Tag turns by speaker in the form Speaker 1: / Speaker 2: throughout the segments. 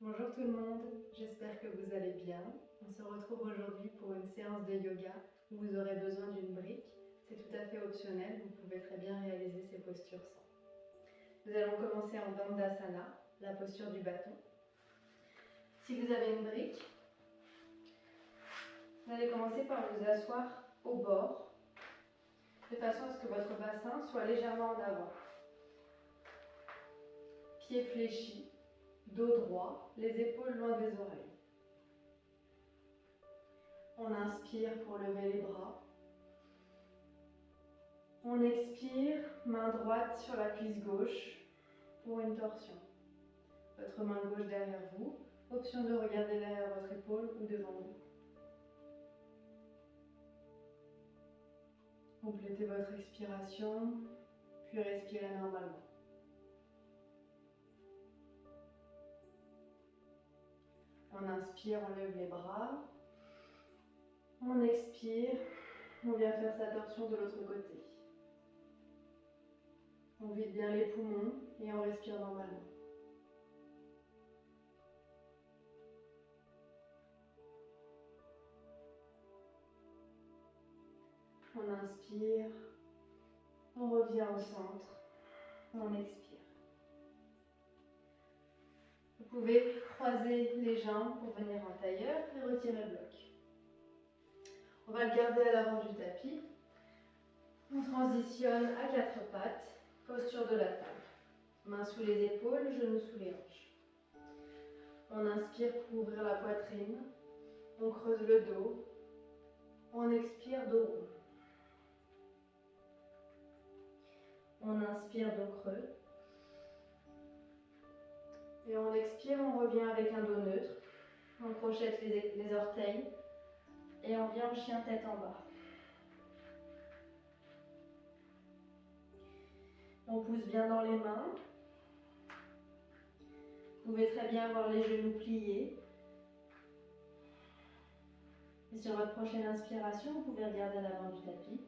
Speaker 1: Bonjour tout le monde, j'espère que vous allez bien. On se retrouve aujourd'hui pour une séance de yoga où vous aurez besoin d'une brique. C'est tout à fait optionnel, vous pouvez très bien réaliser ces postures sans. Nous allons commencer en Dandasana, la posture du bâton. Si vous avez une brique, vous allez commencer par vous asseoir au bord, de façon à ce que votre bassin soit légèrement en avant. Pieds fléchis, dos droit, les épaules loin des oreilles. On inspire pour lever les bras. On expire, main droite sur la cuisse gauche pour une torsion. Votre main gauche derrière vous. Option de regarder derrière votre épaule ou devant vous. Complétez votre expiration, puis respirez normalement. On inspire, on lève les bras. On expire, on vient faire sa torsion de l'autre côté. On vide bien les poumons et on respire normalement. On inspire, on revient au centre, on expire. Vous pouvez croiser les jambes pour venir en tailleur et retirer le bloc. On va le garder à l'avant du tapis. On transitionne à quatre pattes, posture de la table. Mains sous les épaules, genoux sous les hanches. On inspire pour ouvrir la poitrine. On creuse le dos. On expire, dos rond. On inspire, dos creux. Et on expire, on revient avec un dos neutre. On crochette les orteils. Et on vient en chien tête en bas. On pousse bien dans les mains. Vous pouvez très bien avoir les genoux pliés. Et sur votre prochaine inspiration, vous pouvez regarder à l'avant du tapis.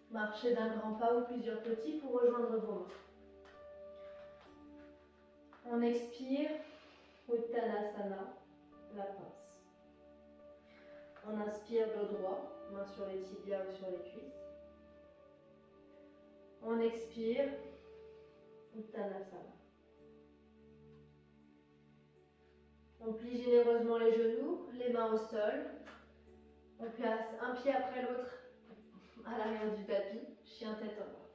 Speaker 1: Marchez d'un grand pas ou plusieurs petits pour rejoindre vos mains. On expire, Uttanasana, la pince. On inspire dos droit, main sur les tibias ou sur les cuisses. On expire, Uttanasana. On plie généreusement les genoux, les mains au sol. On place un pied après l'autre à l'arrière du tapis, chien tête en bas.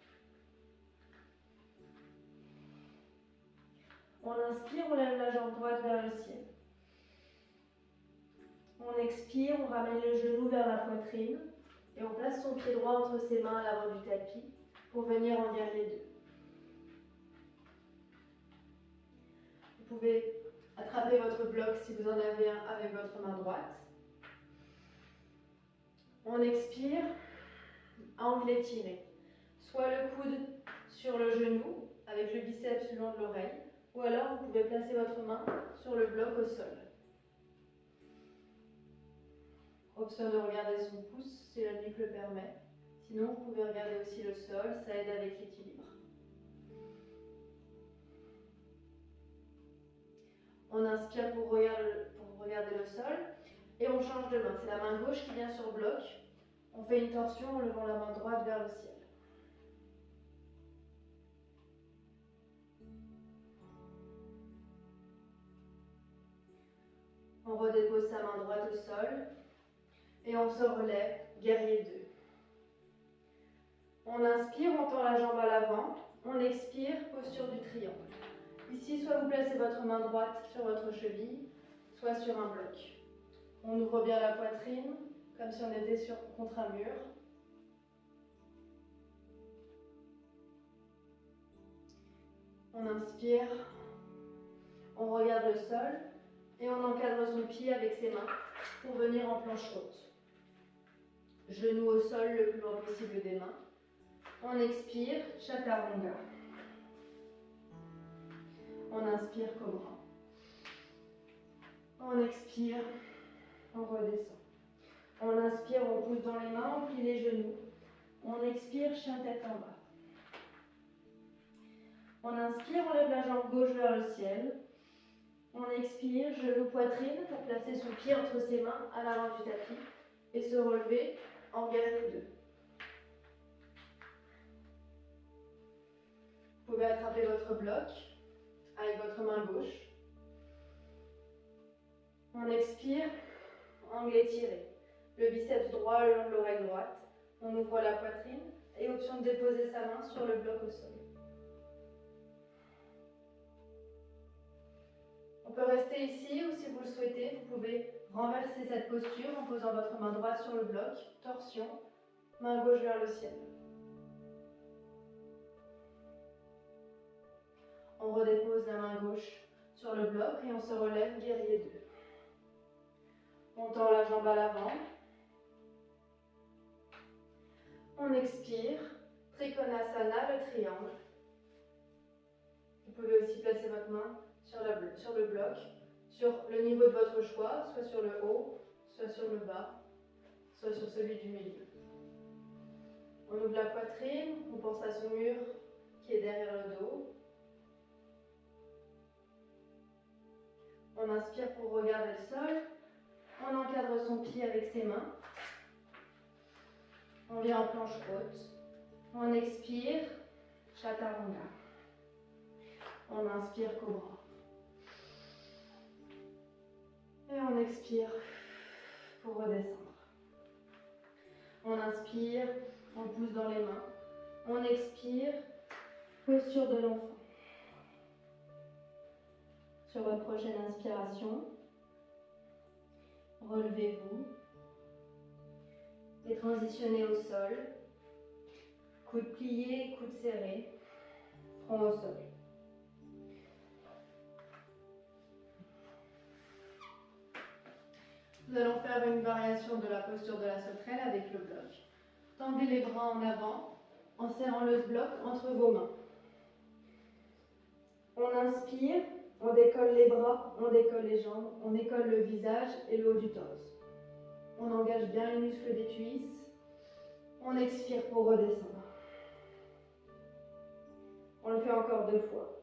Speaker 1: On inspire, on lève la jambe droite vers le ciel. On expire, on ramène le genou vers la poitrine et on place son pied droit entre ses mains à l'avant du tapis pour venir en guerrier 2. Vous pouvez attraper votre bloc si vous en avez un avec votre main droite. On expire, angle étiré. Soit le coude sur le genou avec le biceps le long de l'oreille, ou alors vous pouvez placer votre main sur le bloc au sol. Option de regarder son pouce si la nuque le permet. Sinon, vous pouvez regarder aussi le sol, ça aide avec l'équilibre. On inspire pour regarder le sol et on change de main. C'est la main gauche qui vient sur le bloc. On fait une torsion en levant la main droite vers le ciel. On redépose sa main droite au sol et on se relève, guerrier 2. On inspire, on tend la jambe à l'avant. On expire, posture du triangle. Ici, soit vous placez votre main droite sur votre cheville, soit sur un bloc. On ouvre bien la poitrine, comme si on était contre un mur. On inspire, on regarde le sol et on encadre son pied avec ses mains pour venir en planche haute. Genoux au sol le plus loin possible des mains. On expire, Chaturanga. On inspire, Cobra. On expire, on redescend. On inspire, on pousse dans les mains, on plie les genoux. On expire, chien tête en bas. On inspire, on lève la jambe gauche vers le ciel. On expire. expire, genou poitrine pour placer son pied entre ses mains à l'avant du tapis et se relever en guerrier 2. Vous pouvez attraper votre bloc avec votre main gauche. On expire, angle étiré. Le biceps droit le long de l'oreille droite. On ouvre la poitrine et option de déposer sa main sur le bloc au sol. On peut rester ici ou si vous le souhaitez, vous pouvez renverser cette posture en posant votre main droite sur le bloc, torsion, main gauche vers le ciel. On redépose la main gauche sur le bloc et on se relève, guerrier 2. On tend la jambe à l'avant. On expire, Trikonasana, le triangle. Vous pouvez aussi placer votre main sur le bloc, sur le niveau de votre choix, soit sur le haut, soit sur le bas, soit sur celui du milieu. On ouvre la poitrine, on pense à son mur qui est derrière le dos. On inspire pour regarder le sol. On encadre son pied avec ses mains. On vient en planche haute. On expire, Chaturanga. On inspire, Cobra. Et on expire pour redescendre. On inspire, on pousse dans les mains. On expire, posture de l'enfant. Sur votre prochaine inspiration, relevez-vous et transitionnez au sol. Coude plié, coude serré, front au sol. Nous allons faire une variation de la posture de la sauterelle avec le bloc. Tendez les bras en avant en serrant le bloc entre vos mains. On inspire, on décolle les bras, on décolle les jambes, on décolle le visage et le haut du torse. On engage bien les muscles des cuisses. On expire pour redescendre. On le fait encore 2 fois.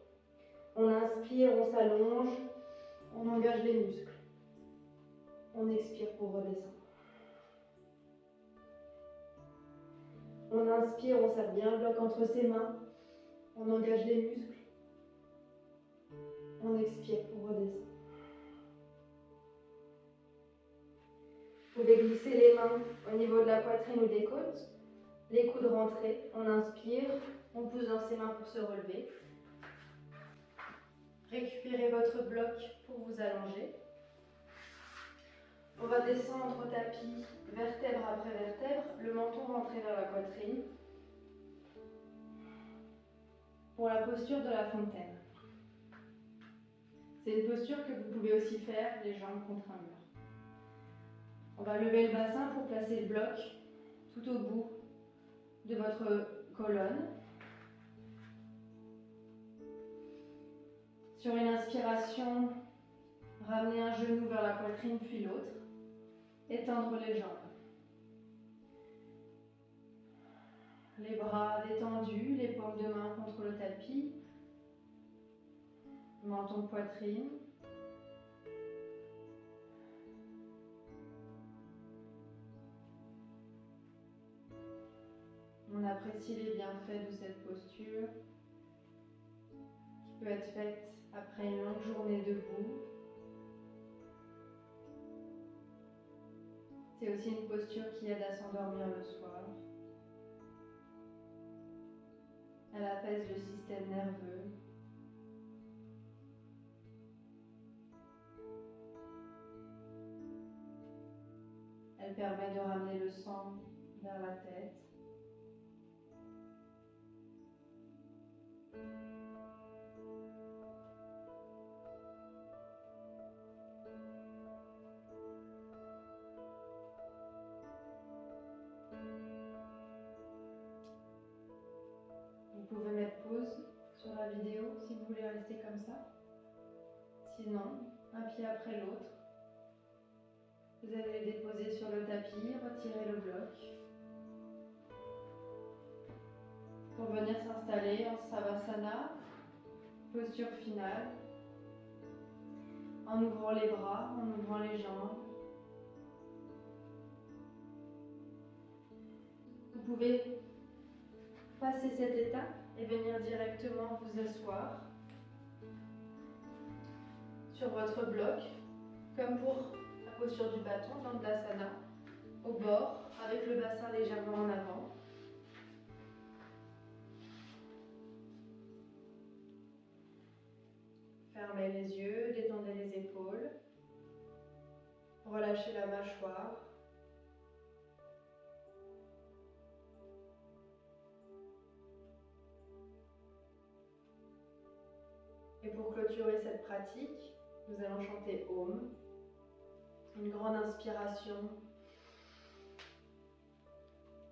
Speaker 1: On inspire, on s'allonge, on engage les muscles. On expire pour redescendre. On inspire, on serre bien le bloc entre ses mains. On engage les muscles. On expire pour redescendre. Vous pouvez glisser les mains au niveau de la poitrine ou des côtes. Les coudes rentrés. On inspire, on pousse dans ses mains pour se relever. Récupérez votre bloc pour vous allonger. On va descendre au tapis, vertèbre après vertèbre, le menton rentré vers la poitrine. Pour la posture de la fontaine. C'est une posture que vous pouvez aussi faire les jambes contre un mur. On va lever le bassin pour placer le bloc tout au bout de votre colonne. Sur une inspiration, ramenez un genou vers la poitrine puis l'autre. Étendre les jambes. Les bras détendus, les paumes de main contre le tapis. Menton, poitrine. On apprécie les bienfaits de cette posture qui peut être faite après une longue journée debout. C'est aussi une posture qui aide à s'endormir le soir. Elle apaise le système nerveux. Elle permet de ramener le sang vers la tête. Vous pouvez mettre pause sur la vidéo si vous voulez rester comme ça. Sinon, un pied après l'autre. Vous allez les déposer sur le tapis, retirer le bloc. Pour venir s'installer en Savasana, posture finale. en ouvrant les bras, en ouvrant les jambes. Vous pouvez passer cette étape et venir directement vous asseoir sur votre bloc, comme pour la posture du bâton dans Dandasana, au bord, avec le bassin légèrement en avant. Fermez les yeux, détendez les épaules, relâchez la mâchoire. Et pour clôturer cette pratique, nous allons chanter Om. Une grande inspiration.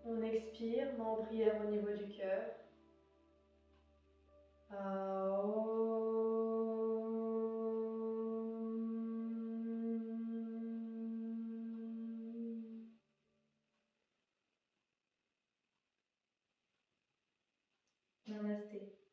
Speaker 1: On expire, mais en prière au niveau du cœur. Namasté.